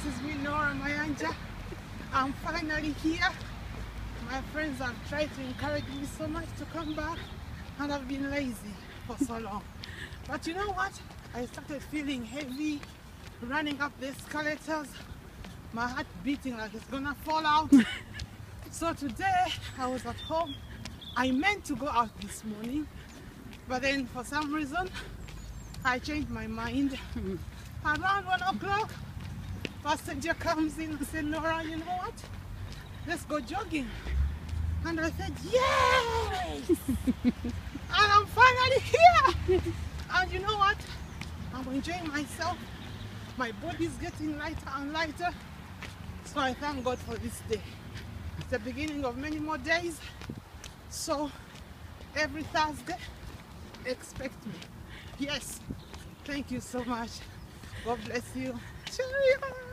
is me, Nora Mayanja. I'm finally here. My friends have tried to encourage me so much to come back, and I've been lazy for so long. But you know what? I started feeling heavy, running up the escalators, my heart beating like it's gonna fall out. So today I was at home. I meant to go out this morning, but then for some reason I changed my mind. Around 1 o'clock, passenger comes in and said, Nora, you know what? Let's go jogging. And I said, yes! And I'm finally here! And you know what? I'm enjoying myself. My body's getting lighter and lighter. So I thank God for this day. It's the beginning of many more days. So every Thursday, expect me. Yes. Thank you so much. God bless you. Cheerio.